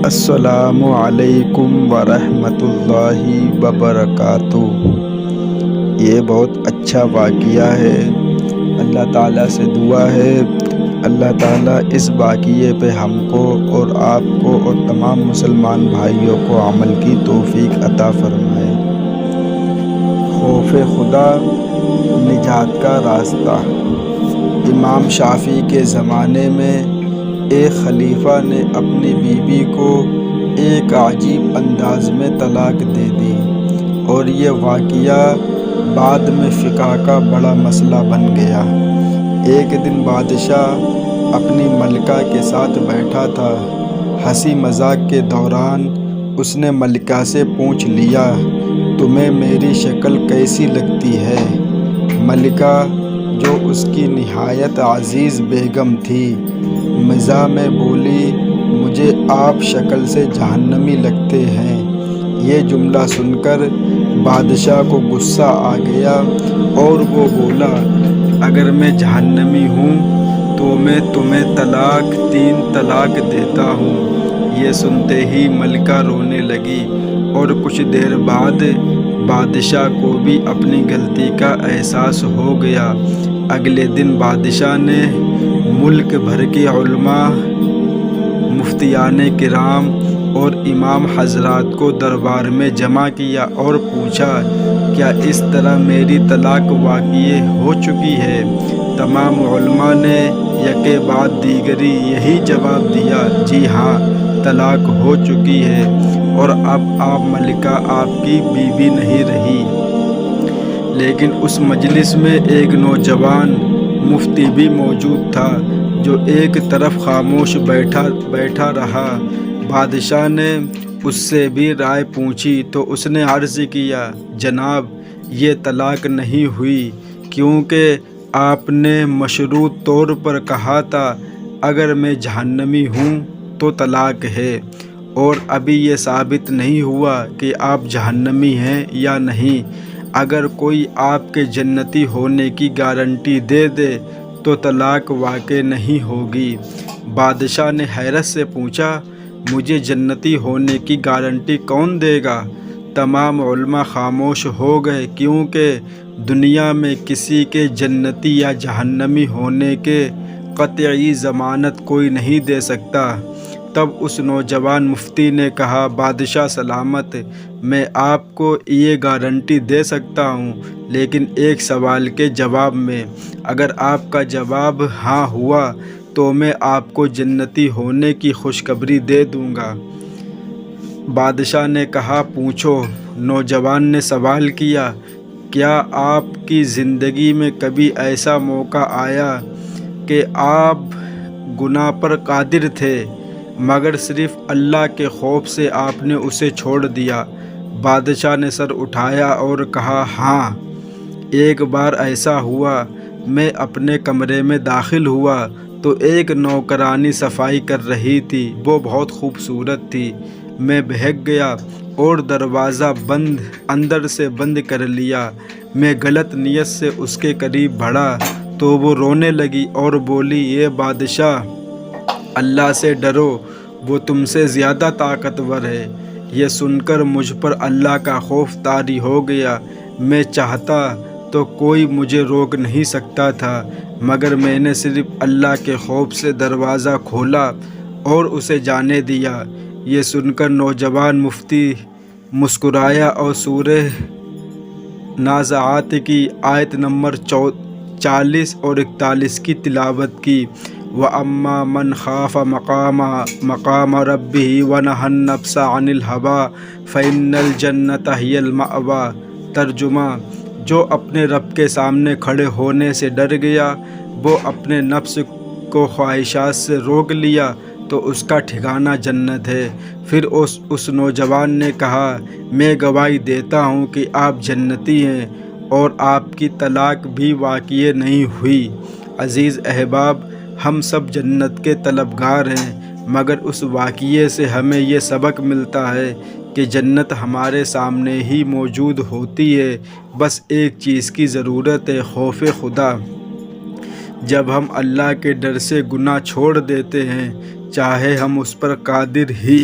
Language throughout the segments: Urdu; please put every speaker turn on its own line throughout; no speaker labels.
السلام علیکم ورحمۃ اللہ وبرکاتہ۔ یہ بہت اچھا واقعہ ہے۔ اللہ تعالیٰ سے دعا ہے اللہ تعالیٰ اس واقعے پہ ہم کو اور آپ کو اور تمام مسلمان بھائیوں کو عمل کی توفیق عطا فرمائے۔ خوف خدا نجات کا راستہ۔ امام شافعی کے زمانے میں ایک خلیفہ نے اپنی بیوی کو ایک عجیب انداز میں طلاق دے دی اور یہ واقعہ بعد میں فقہ کا بڑا مسئلہ بن گیا۔ ایک دن بادشاہ اپنی ملکہ کے ساتھ بیٹھا تھا۔ ہنسی مذاق کے دوران اس نے ملکہ سے پوچھ لیا، تمہیں میری شکل کیسی لگتی ہے؟ ملکہ جو اس کی نہایت عزیز بیگم تھی مزاح میں بولی، مجھے آپ شکل سے جہنمی لگتے ہیں۔ یہ جملہ سن کر بادشاہ کو غصہ آ گیا اور وہ بولا، اگر میں جہنمی ہوں تو میں تمہیں 3 طلاق دیتا ہوں۔ یہ سنتے ہی ملکہ رونے لگی اور کچھ دیر بعد بادشاہ کو بھی اپنی غلطی کا احساس ہو گیا۔ اگلے دن بادشاہ نے ملک بھر کے علماء، مفتیان کرام اور امام حضرات کو دربار میں جمع کیا اور پوچھا، کیا اس طرح میری طلاق واقع ہو چکی ہے؟ تمام علماء نے یکے بعد دیگری یہی جواب دیا، جی ہاں، طلاق ہو چکی ہے اور اب آپ ملکہ آپ کی بیوی نہیں رہی۔ لیکن اس مجلس میں ایک نوجوان مفتی بھی موجود تھا جو ایک طرف خاموش بیٹھا رہا۔ بادشاہ نے اس سے بھی رائے پوچھی تو اس نے عرض کیا، جناب، یہ طلاق نہیں ہوئی کیونکہ آپ نے مشروط طور پر کہا تھا اگر میں جہنمی ہوں تو طلاق ہے، اور ابھی یہ ثابت نہیں ہوا کہ آپ جہنمی ہیں یا نہیں۔ اگر کوئی آپ کے جنتی ہونے کی گارنٹی دے دے تو طلاق واقع نہیں ہوگی۔ بادشاہ نے حیرت سے پوچھا، مجھے جنتی ہونے کی گارنٹی کون دے گا؟ تمام علماء خاموش ہو گئے کیونکہ دنیا میں کسی کے جنتی یا جہنمی ہونے کے قطعی ضمانت کوئی نہیں دے سکتا۔ تب اس نوجوان مفتی نے کہا، بادشاہ سلامت، میں آپ کو یہ گارنٹی دے سکتا ہوں، لیکن ایک سوال کے جواب میں۔ اگر آپ کا جواب ہاں ہوا تو میں آپ کو جنتی ہونے کی خوشخبری دے دوں گا۔ بادشاہ نے کہا، پوچھو۔ نوجوان نے سوال کیا، کیا آپ کی زندگی میں کبھی ایسا موقع آیا کہ آپ گناہ پر قادر تھے مگر صرف اللہ کے خوف سے آپ نے اسے چھوڑ دیا؟ بادشاہ نے سر اٹھایا اور کہا، ہاں، ایک بار ایسا ہوا۔ میں اپنے کمرے میں داخل ہوا تو ایک نوکرانی صفائی کر رہی تھی۔ وہ بہت خوبصورت تھی۔ میں بہک گیا اور دروازہ اندر سے بند کر لیا۔ میں غلط نیت سے اس کے قریب بڑھا تو وہ رونے لگی اور بولی، اے بادشاہ، اللہ سے ڈرو، وہ تم سے زیادہ طاقتور ہے۔ یہ سن کر مجھ پر اللہ کا خوف طاری ہو گیا۔ میں چاہتا تو کوئی مجھے روک نہیں سکتا تھا، مگر میں نے صرف اللہ کے خوف سے دروازہ کھولا اور اسے جانے دیا۔ یہ سن کر نوجوان مفتی مسکرایا اور سورہ نازعات کی آیت نمبر 40 اور 41 کی تلاوت کی، وَأَمَّا مَنْ خَافَ مَقَامَ رَبِّهِ وَنَهَى النَّفْسَ عَنِ الْهَوَىٰ فَإِنَّ الْجَنَّةَ هِيَ الْمَأْوَىٰ۔ ترجمہ، جو اپنے رب کے سامنے کھڑے ہونے سے ڈر گیا، وہ اپنے نفس کو خواہشات سے روک لیا تو اس کا ٹھکانہ جنت ہے۔ پھر اس نوجوان نے کہا، میں گواہی دیتا ہوں کہ آپ جنتی ہیں اور آپ کی طلاق بھی واقع نہیں ہوئی۔ عزیز احباب، ہم سب جنت کے طلبگار ہیں، مگر اس واقعے سے ہمیں یہ سبق ملتا ہے کہ جنت ہمارے سامنے ہی موجود ہوتی ہے، بس ایک چیز کی ضرورت ہے، خوف خدا۔ جب ہم اللہ کے ڈر سے گناہ چھوڑ دیتے ہیں، چاہے ہم اس پر قادر ہی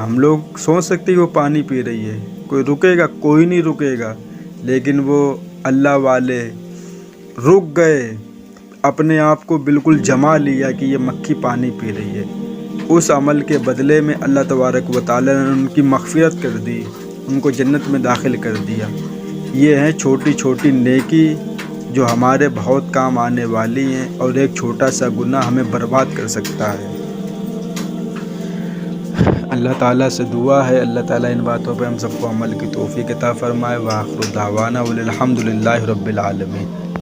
ہم لوگ سوچ سکتے ہیں وہ پانی پی رہی ہے، کوئی رکے گا؟ کوئی نہیں رکے گا، لیکن وہ اللہ والے رک گئے، اپنے آپ کو بالکل جما لیا کہ یہ مکھی پانی پی رہی ہے۔ اس عمل کے بدلے میں اللہ تبارک و تعالیٰ نے ان کی مغفرت کر دی، ان کو جنت میں داخل کر دیا۔ یہ ہیں چھوٹی چھوٹی نیکی جو ہمارے بہت کام آنے والی ہیں، اور ایک چھوٹا سا گناہ ہمیں برباد کر سکتا ہے۔ اللہ تعالیٰ سے دعا ہے اللہ تعالیٰ ان باتوں پہ ہم سب کو عمل کی توفیق عطا فرمائے۔ وآخر دعوانا الحمد للہ رب العالمین۔